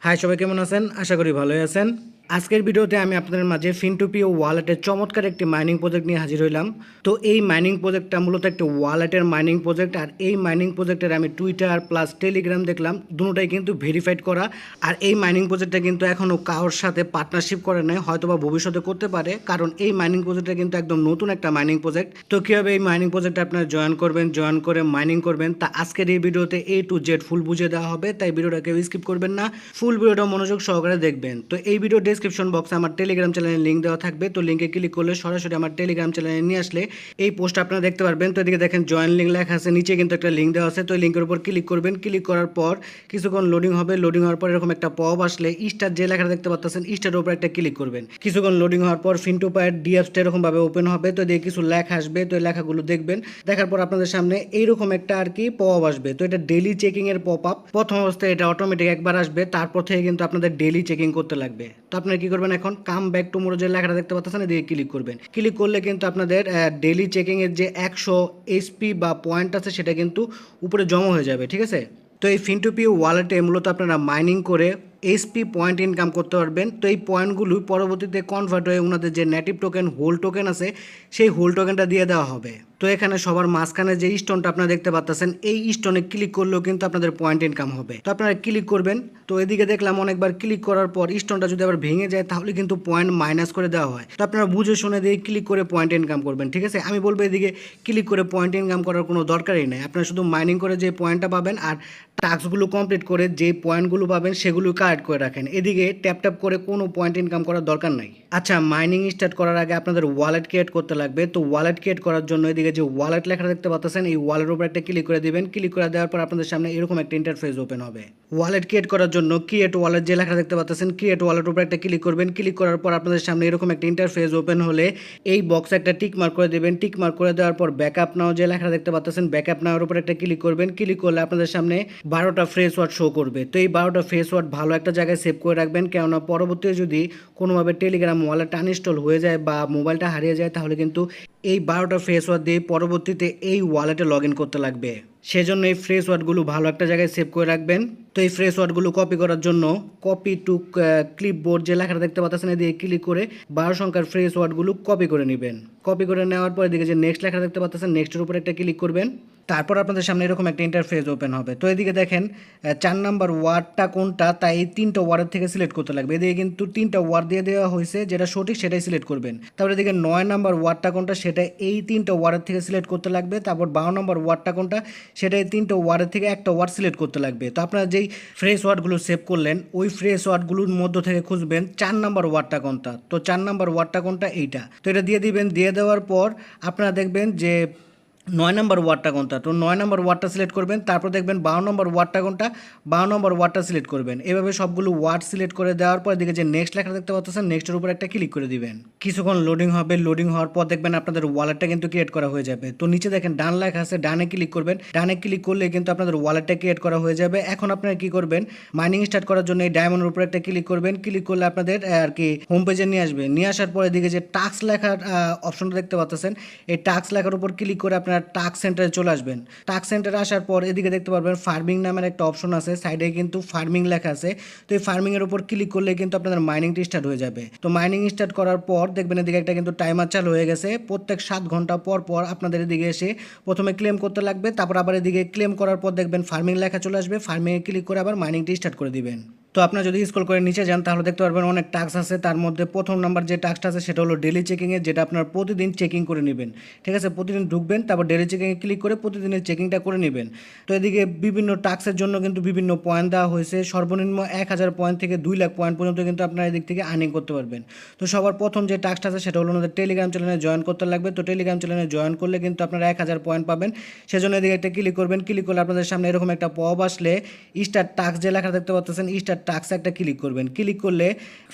High, সবাই কেমন আছেন? আশা করি ভালোই আছেন। আজকের ভিডিওতে আমি আপনাদের মাঝে ফিনটোপিও ওয়ালেটের চমৎকার একটি মাইনিং প্রজেক্ট নিয়ে হাজির হইলাম। তো এই মাইনিং প্রজেক্টটা মূলত একটা ওয়ালেটের মাইনিং প্রজেক্ট, আর এই মাইনিং প্রজেক্টের আমি টুইটার প্লাস টেলিগ্রাম দেখলাম, দুটোটাই কিন্তু ভেরিফাইড করা। আর এই মাইনিং প্রজেক্টটা কিন্তু এখনও কারোর সাথে পার্টনারশিপ করে নাই, হয়তো বা ভবিষ্যতে করতে পারে, কারণ এই মাইনিং প্রজেক্টটা কিন্তু একদম নতুন একটা মাইনিং প্রজেক্ট। তো কীভাবে এই মাইনিং প্রজেক্টে আপনারা জয়েন করবেন, জয়েন করে মাইনিং করবেন, তা আজকের এই ভিডিওতে A to Z ফুল বুঝিয়ে দেওয়া হবে, তাই ভিডিওটা কেউ স্কিপ করবেন না, ফুল ভিডিওটা মনোযোগ সহকারে দেখবেন। তো এই ভিডিও ডেসক্রিপশন বক্সে আমার টেলিগ্রাম চ্যানেলের লিঙ্ক দেওয়া থাকবে, তো লিঙ্কে ক্লিক করলে সরাসরি আমার টেলিগ্রাম চ্যানেলে নিয়ে আসলে এই পোস্ট আপনারা দেখতে পারবেন। তো এদিকে দেখেন জয়েন লিঙ্ক লেখা আছে, নিচে কিন্তু একটা লিঙ্ক দেওয়া আছে। তো এই লিঙ্কের উপর ক্লিক করবেন, ক্লিক করার পর কিছুক্ষণ লোডিং হবে। লোডিং হওয়ার পর এরকম একটা পপ আসলে স্টার যে লেখাটা দেখতে পাচ্ছেন, স্টারের উপর একটা ক্লিক করবেন। কিছুক্ষণ লোডিং হওয়ার পর ফিনটোপায়ের ডিএপসটা এরকমভাবে ওপেন হবে। তো এদিকে কিছু লেখা আসবে, তো এই লেখাগুলো দেখবেন। দেখার পর আপনাদের সামনে এইরকম একটা আর কি পপ আসবে। তো এটা ডেইলি চেকিং এর পপ আপ। প্রথম অবস্থায় এটা অটোমেটিক একবার আসবে, তারপর থেকে কিন্তু আপনাদের ডেইলি চেকিং করতে লাগবে। তো আপনারা কি করবেন, এখন কাম ব্যাক টু মোর যে লেখাটা দেখতে পাচ্ছেন এদিকে ক্লিক করবেন। ক্লিক করলে কিন্তু আপনাদের ডেইলি চেকিং এর যে 100 এসপি বা পয়েন্ট আছে সেটা কিন্তু উপরে জমা হয়ে যাবে, ঠিক আছে। তো এই ফিনটোপি ওয়ালেটে মূলত আপনারা মাইনিং করে এসপি পয়েন্ট ইনকাম করতে পারবেন। তো এই পয়েন্টগুলো পরবর্তীতে কনভার্ট হয়ে ওনাদের যে নেটিভ টোকেন হোল টোকেন আছে সেই হোল টোকেনটা দিয়ে দেওয়া হবে। তো এখানে সবার মাঝখানে যে স্টোনটা আপনারা দেখতে পাচ্ছেন, এই স্টোনে ক্লিক করলেও কিন্তু আপনাদের পয়েন্ট ইনকাম হবে। তো আপনারা ক্লিক করবেন। তো এদিকে দেখলাম অনেকবার ক্লিক করার পর স্টোনটা যদি আবার ভেঙে যায় তাহলে কিন্তু পয়েন্ট মাইনাস করে দেওয়া হয়। তো আপনারা বুঝে শুনে দিয়ে ক্লিক করে পয়েন্ট ইনকাম করবেন, ঠিক আছে। আমি বলবো এদিকে ক্লিক করে পয়েন্ট ইনকাম করার কোনো দরকারই নেই। আপনারা শুধু মাইনিং করে যে পয়েন্টটা পাবেন আর টাস্কগুলো কমপ্লিট করে যে পয়েন্টগুলো পাবেন সেগুলো কালেক্ট করে রাখেন। এদিকে ট্যাপ ট্যাপ করে কোনো পয়েন্ট ইনকাম করার দরকার নাই। আচ্ছা, মাইনিং স্টার্ট করার আগে আপনাদের ওয়ালেট ক্রিয়েট করতে লাগবে। তো ওয়ালেট ক্রিয়েট করার জন্য এদিকে যে ওয়ালেট লেখাটা দেখতে পাচ্ছেন, এই ওয়ালেটের উপর একটা ক্লিক করে দিবেন। ক্লিক করে দেওয়ার পর আপনাদের সামনে এরকম একটা ইন্টারফেস ওপেন হবে। ওয়ালেট ক্রিয়েট করার জন্য ক্রিয়েট ওয়ালেট যে লেখা দেখতে পাচ্ছেন, ক্রিয়েট ওয়ালেটের উপর একটা ক্লিক করবেন। ক্লিক করার পর আপনাদের সামনে এরকম একটা ইন্টারফেস ওপেন হলে এই বক্সে একটা টিক মার্ক করে দেবেন। টিক মার্ক করে দেওয়ার পর ব্যাকআপ নাও যে লেখা দেখতে পাচ্ছেন, ব্যাকআপ নাওয়ার উপর একটা ক্লিক করবেন। ক্লিক করলে আপনাদের সামনে 12টা ফ্রেশ ওয়ার্ড শো করবে। তো এই 12টা ফ্রেশ ওয়ার্ড ভালো একটা জায়গায় সেভ করে রাখবেন, কেননা পরবর্তীতে যদি কোনোভাবে টেলিগ্রাম ওয়ালেট আনইনস্টল হয়ে যায় বা মোবাইলটা হারিয়ে যায় তাহলে কিন্তু এই 12টা ফ্রেশ ওয়ার্ড দিয়ে পরবর্তীতে এই ওয়ালেটে লগ ইন করতে লাগবে। সেজন্য এই ফ্রেশ ওয়ার্ডগুলো ভালো একটা জায়গায় সেভ করে রাখবেন। তো এই ফ্রেশ ওয়ার্ডগুলো কপি করার জন্য কপি টু ক্লিপবোর্ড যে লেখাটা দেখতে পাচ্ছেন দিয়ে ক্লিক করে 12 সংখ্যার ফ্রেশ ওয়ার্ডগুলো কপি করে নেবেন। কপি করে নেওয়ার পর এদিকে যে নেক্সট লেখা দেখতে পাচ্ছেন, নেক্সটের উপর একটা ক্লিক করবেন। তারপর আপনাদের সামনে এরকম একটা ইন্টারফেস ওপেন হবে। তো এদিকে দেখেন 4 নাম্বার ওয়ার্ডটা কোনটা, তাই এই 3টা ওয়ার্ডের থেকে সিলেক্ট করতে লাগবে। এদিকে কিন্তু 3টা ওয়ার্ড দিয়ে দেওয়া হয়েছে, যেটা সঠিক সেটাই সিলেক্ট করবেন। তারপরে এদিকে 9 নাম্বার ওয়ার্ডটা কোনটা, সেটা এই 3টা ওয়ার্ডের থেকে সিলেক্ট করতে লাগবে। তারপর 12 নম্বর ওয়ার্ডটা কোনটা, সেটা এই 3টা ওয়ার্ডের থেকে একটা ওয়ার্ড সিলেক্ট করতে লাগবে। তো আপনারা যেই ফ্রেশ ওয়ার্ডগুলো সেভ করলেন ওই ফ্রেশ ওয়ার্ডগুলোর মধ্য থেকে খুঁজবেন 4 নাম্বার ওয়ার্ডটা কোনটা। তো 4 নাম্বার ওয়ার্ডটা কোনটা, এইটা। তো এটা দিয়ে দিবেন। দিয়ে দেওয়ার পর আপনারা দেখবেন যে 9 নম্বর ওয়ার্ডটা কোনটা। তো 9 নম্বর ওয়ার্ডটা সিলেক্ট করবেন। তারপর দেখবেন 12 নম্বর ওয়ার্ডটা কোনটা, 12 নম্বর ওয়ার্ডটা সিলেক্ট করবেন। এভাবে সবগুলো ওয়ার্ড সিলেক্ট করে দেওয়ার পর দিকে যে নেক্সট লেখা দেখতে পাচ্ছেন, নেক্সটের উপর একটা ক্লিক করে দিবেন। কিছুক্ষণ লোডিং হবে। লোডিং হওয়ার পর দেখবেন আপনাদের ওয়ালেটটা কিন্তু ক্রিয়েট করা হয়ে যাবে। তো নিচে দেখেন ডান লেখা আছে, ডানে ক্লিক করবেন। ডানে ক্লিক করলে কিন্তু আপনাদের ওয়ালেটটা ক্রিয়েট করা হয়ে যাবে। এখন আপনারা কি করবেন, মাইনিং স্টার্ট করার জন্য এই ডায়মন্ডের উপর একটা ক্লিক করবেন। ক্লিক করলে আপনাদের আর কি হোম পেজে নিয়ে আসবে। নিয়ে আসার পরে দিকে যে টাস্ক লেখার অপশনটা দেখতে পাচ্ছেন, এই টাস্ক লেখার উপর ক্লিক করে আপনারা টাস্ক সেন্টারে চলে আসবেন। টাস্ক সেন্টারে আসার পর এদিকে দেখতে পারবেন ফার্মিং নামের একটা অপশন আছে, সাইডে কিন্তু ফার্মিং লেখা আছে। তো এই ফার্মিং এর উপর ক্লিক করলে কিন্তু আপনাদের মাইনিংটি স্টার্ট হয়ে যাবে। তো মাইনিং স্টার্ট করার পর দেখবেন এদিকে একটা কিন্তু টাইমার চালু হয়ে গেছে। প্রত্যেক 7 ঘন্টা পর পর আপনাদের এদিকে এসে প্রথমে ক্লেম করতে লাগবে। তারপর আবার এদিকে ক্লেম করার পর দেখবেন ফার্মিং লেখা চলে আসবে। ফার্মিংয়ে ক্লিক করে আবার মাইনিংটি স্টার্ট করে দিবেন। তো আপনারা যদি স্ক্রল করে নিচে যান তাহলে দেখতে পারবেন অনেক টাস্ক আছে। তার মধ্যে প্রথম নাম্বার যে টাস্কটা আছে সেটা হলো ডেলি চেকিংয়ের, যেটা আপনার প্রতিদিন চেকিং করে নেবেন, ঠিক আছে। প্রতিদিন ঢুকবেন, তারপর ডেলি চেকিংয়ে ক্লিক করে প্রতিদিনের চেকিংটা করে নেবেন। তো এদিকে বিভিন্ন টাস্কের জন্য কিন্তু বিভিন্ন পয়েন্ট দেওয়া হয়েছে। সর্বনিম্ন 1000 পয়েন্ট থেকে 2 লাখ পয়েন্ট পর্যন্ত কিন্তু আপনারা এদিক থেকে আর্নিং করতে পারবেন। তো সবার প্রথম যে টাস্কটা আছে সেটা হলো আমাদের টেলিগ্রাম চ্যানেলে জয়েন করতে লাগবে। তো টেলিগ্রাম চ্যানেলে জয়েন করলে কিন্তু আপনারা 1000 পয়েন্ট পাবেন। সেজন্য এদিকে একটা ক্লিক করবেন। ক্লিক করলে আপনাদের সামনে এরকম একটা পপ আসলে স্টার টাস্ক যে লেখা দেখতে পাচ্ছেন, স্টার টাস্ক একটা ক্লিক করবেন। ক্লিক করলে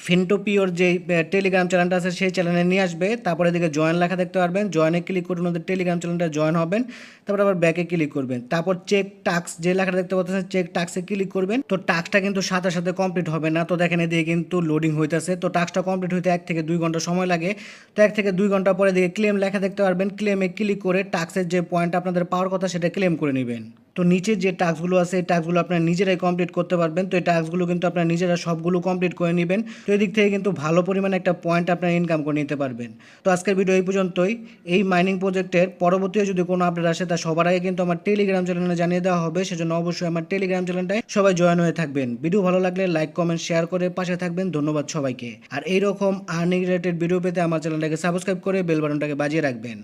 ফিনটোপিওর যে টেলিগ্রাম চ্যানেলটা আছে সেই চ্যানেলে নিয়ে আসবে। তারপরে এদিকে জয়েন লেখা দেখতে পারবেন, জয়েনে ক্লিক করে ওনাদের টেলিগ্রাম চ্যানেলটা জয়েন হবেন। তারপর আবার ব্যাকে ক্লিক করবেন। তারপর চেক টাস্ক যে লেখাটা দেখতে পাচ্ছেন, চেক টাস্কে ক্লিক করবেন। তো টাস্কটা কিন্তু সাথে সাথে কমপ্লিট হবে না। তো দেখেন এদিকে কিন্তু লোডিং হইতেছে। তো টাস্কটা কমপ্লিট হইতে 1 থেকে 2 ঘন্টা সময় লাগে। তো 1 থেকে 2 ঘন্টা পরে দিকে ক্লেম লেখা দেখতে পারবেন। ক্লেমে ক্লিক করে টাস্কের যে পয়েন্ট আপনাদের পাওয়ার কথা সেটা ক্লেম করে নেবেন। তো নিচের যে টাস্কগুলো আছে এই টাস্কগুলো আপনারা নিজেরাই কমপ্লিট করতে পারবেন। তো এই টাস্কগুলো কিন্তু আপনারা নিজেরা সবগুলো কমপ্লিট করে নেবেন। তো এদিক থেকে কিন্তু ভালো পরিমাণে একটা পয়েন্ট আপনারা ইনকাম করে নিতে পারবেন। তো আজকের ভিডিও এই পর্যন্তই। এই মাইনিং প্রজেক্টের পরবর্তীতে যদি কোনো আপডেট আসে তা সবার আগে কিন্তু আমার টেলিগ্রাম চ্যানেলে জানিয়ে দেওয়া হবে, সেজন্য অবশ্যই আমার টেলিগ্রাম চ্যানেলটায় সবাই জয়েন হয়ে থাকবেন। ভিডিও ভালো লাগলে লাইক কমেন্ট শেয়ার করে পাশে থাকবেন। ধন্যবাদ সবাইকে। আর এইরকম আর্নিং রিলেটেড ভিডিও পেতে আমার চ্যানেলটাকে সাবস্ক্রাইব করে বেল বাটনটাকে বাজিয়ে রাখবেন।